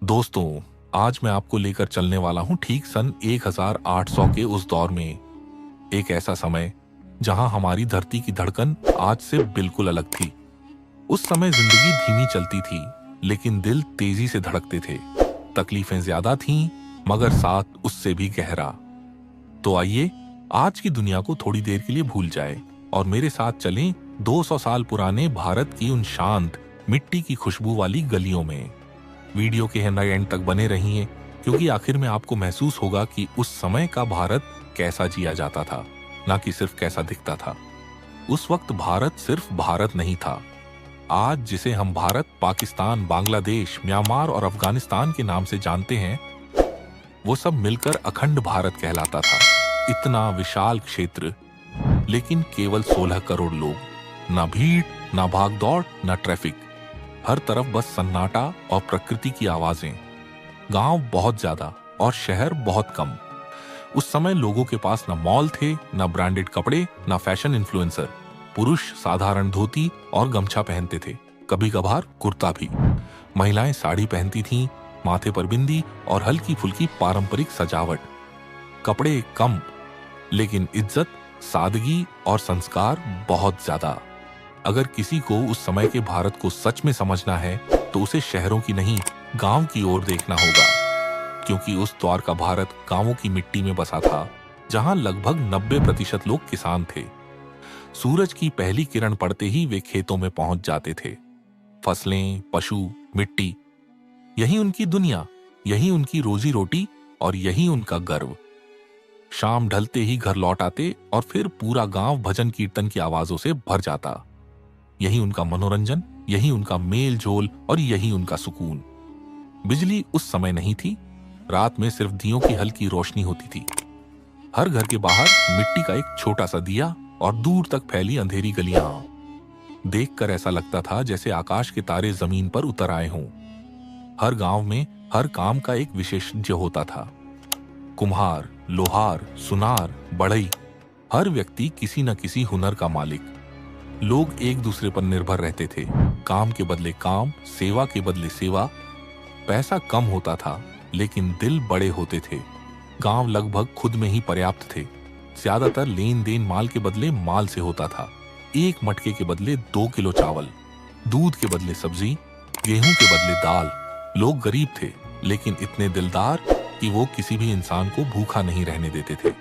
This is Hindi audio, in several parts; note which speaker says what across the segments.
Speaker 1: दोस्तों, आज मैं आपको लेकर चलने वाला हूं ठीक सन 1800 के उस दौर में। एक ऐसा समय जहां हमारी धरती की धड़कन आज से बिल्कुल अलग थी। उस समय जिंदगी धीमी चलती थी, लेकिन दिल तेजी से धड़कते थे। तकलीफें ज्यादा थीं, मगर साथ उससे भी गहरा। तो आइए आज की दुनिया को थोड़ी देर के लिए भूल जाए और मेरे साथ चलें 200 साल पुराने भारत की उन शांत मिट्टी की खुशबू वाली गलियों में। वीडियो के एंड तक बने रहिए, क्योंकि आखिर में आपको महसूस होगा कि उस समय का भारत कैसा जिया जाता था, ना कि सिर्फ कैसा दिखता था। उस वक्त भारत सिर्फ भारत नहीं था। आज जिसे हम भारत, पाकिस्तान, बांग्लादेश, म्यांमार और अफगानिस्तान के नाम से जानते हैं, वो सब मिलकर अखंड भारत कहलाता था। इतना विशाल क्षेत्र, लेकिन केवल 16 करोड़ लोग। ना भीड़, ना भाग दौड़, ना ट्रैफिक। हर तरफ बस सन्नाटा और प्रकृति की आवाजें। गांव बहुत ज्यादा और शहर बहुत कम। उस समय लोगों के पास ना मॉल थे, ना ब्रांडेड कपड़े, ना फैशन इन्फ्लुएंसर। पुरुष साधारण धोती और गमछा पहनते थे, कभी कभार कुर्ता भी। महिलाएं साड़ी पहनती थीं, माथे पर बिंदी और हल्की फुल्की पारंपरिक सजावट। कपड़े कम, लेकिन इज्जत, सादगी और संस्कार बहुत ज्यादा। अगर किसी को उस समय के भारत को सच में समझना है, तो उसे शहरों की नहीं, गांव की ओर देखना होगा। क्योंकि उस दौर का भारत गांवों की मिट्टी में बसा था, जहां लगभग 90% लोग किसान थे। सूरज की पहली किरण पड़ते ही वे खेतों में पहुंच जाते थे। फसलें, पशु, मिट्टी, यही उनकी दुनिया, यही उनकी रोजी रोटी और यही उनका गर्व। शाम ढलते ही घर लौट आते और फिर पूरा गांव भजन कीर्तन की आवाजों से भर जाता। यही उनका मनोरंजन, यही उनका मेल जोल और यही उनका सुकून। बिजली उस समय नहीं थी। रात में सिर्फ दियों की हल्की रोशनी होती थी। हर घर के बाहर मिट्टी का एक छोटा सा दिया और दूर तक फैली अंधेरी गलियां। देखकर ऐसा लगता था जैसे आकाश के तारे जमीन पर उतर आए हों। हर गांव में हर काम का एक विशेषज्ञ होता था। कुम्हार, लोहार, सुनार, बढ़ई, हर व्यक्ति किसी न किसी हुनर का मालिक। लोग एक दूसरे पर निर्भर रहते थे। काम के बदले काम, सेवा के बदले सेवा। पैसा कम होता था, लेकिन दिल बड़े होते थे। गांव लगभग खुद में ही पर्याप्त थे। ज्यादातर लेन देन माल के बदले माल से होता था। एक मटके के बदले 2 किलो चावल, दूध के बदले सब्जी, गेहूं के बदले दाल। लोग गरीब थे, लेकिन इतने दिलदार कि वो किसी भी इंसान को भूखा नहीं रहने देते थे।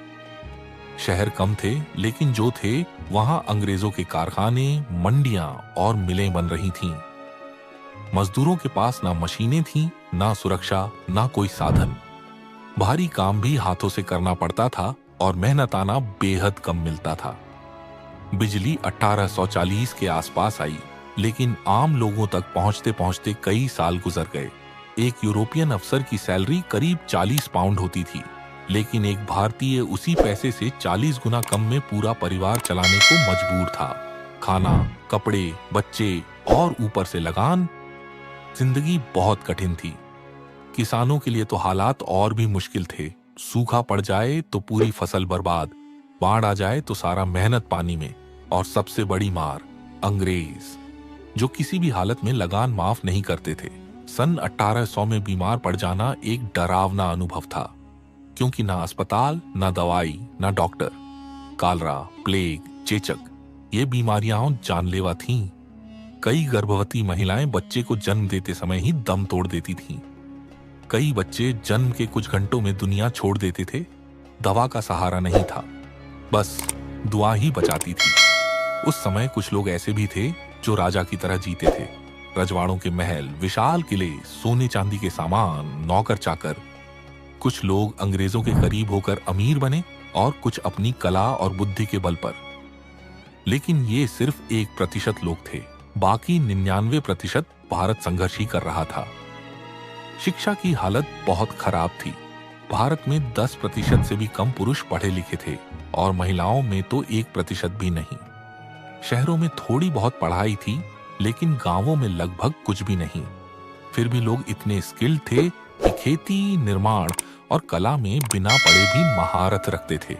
Speaker 1: शहर कम थे, लेकिन जो थे वहां अंग्रेजों के कारखाने, मंडियां और मिलें बन रही थीं। मजदूरों के पास ना मशीनें थीं, ना सुरक्षा, ना कोई साधन। भारी काम भी हाथों से करना पड़ता था और मेहनताना बेहद कम मिलता था। बिजली 1840 के आसपास आई, लेकिन आम लोगों तक पहुंचते पहुंचते कई साल गुजर गए। एक यूरोपियन अफसर की सैलरी करीब 40 पाउंड होती थी, लेकिन एक भारतीय उसी पैसे से 40 गुना कम में पूरा परिवार चलाने को मजबूर था। खाना, कपड़े, बच्चे और ऊपर से लगान। जिंदगी बहुत कठिन थी। किसानों के लिए तो हालात और भी मुश्किल थे। सूखा पड़ जाए तो पूरी फसल बर्बाद, बाढ़ आ जाए तो सारा मेहनत पानी में, और सबसे बड़ी मार अंग्रेज, जो किसी भी हालत में लगान माफ नहीं करते थे। सन 1800 में बीमार पड़ जाना एक डरावना अनुभव था, क्योंकि ना अस्पताल, ना दवाई, ना डॉक्टर। कालरा, प्लेग, चेचक, ये बीमारियां जानलेवा थीं। कई गर्भवती महिलाएं बच्चे को जन्म देते समय ही दम तोड़ देती थीं। कई बच्चे जन्म के कुछ घंटों में दुनिया छोड़ देते थे। दवा का सहारा नहीं था, बस दुआ ही बचाती थी। उस समय कुछ लोग ऐसे भी थे जो राजा की तरह जीते थे। रजवाड़ों के महल, विशाल किले, सोने चांदी के सामान, नौकर चाकर। कुछ लोग अंग्रेजों के करीब होकर अमीर बने और कुछ अपनी कला और बुद्धि के बल पर। लेकिन ये सिर्फ 1% लोग थे। बाकी 99% भारत संघर्ष ही कर रहा था। शिक्षा की हालत बहुत खराब थी। भारत में 10% से भी कम पुरुष पढ़े लिखे थे और महिलाओं में तो 1% भी नहीं। शहरों में थोड़ी बहुत पढ़ाई थी, लेकिन गांवों में लगभग कुछ भी नहीं। फिर भी लोग इतने स्किल्ड थे कि खेती, निर्माण और कला में बिना पढ़े भी महारत रखते थे।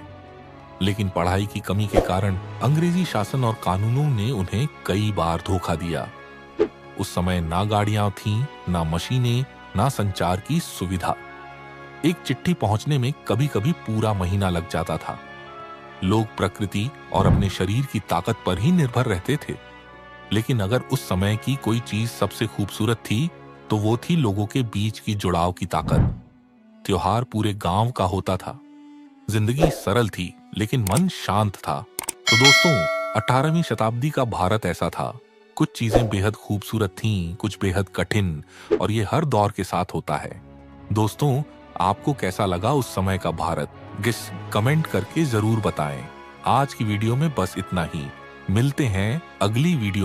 Speaker 1: लेकिन पढ़ाई की कमी के कारण अंग्रेजी शासन और कानूनों ने उन्हें कई बार धोखा दिया। उस समय ना गाड़ियां थीं, ना मशीनें, ना संचार की सुविधा। एक चिट्ठी पहुंचने में कभी कभी पूरा महीना लग जाता था। लोग प्रकृति और अपने शरीर की ताकत पर ही निर्भर रहते थे। लेकिन अगर उस समय की कोई चीज सबसे खूबसूरत थी तो वो थी लोगों के बीच की जुड़ाव की ताकत। त्योहार पूरे गांव का होता था। जिंदगी सरल थी लेकिन मन शांत था। तो दोस्तों, 18वीं शताब्दी का भारत ऐसा था। कुछ चीजें बेहद खूबसूरत थीं, कुछ बेहद कठिन, और ये हर दौर के साथ होता है। दोस्तों, आपको कैसा लगा उस समय का भारत? कमेंट करके जरूर बताएं। आज की वीडियो में बस इतना ही। मिलते हैं अगली वीडियो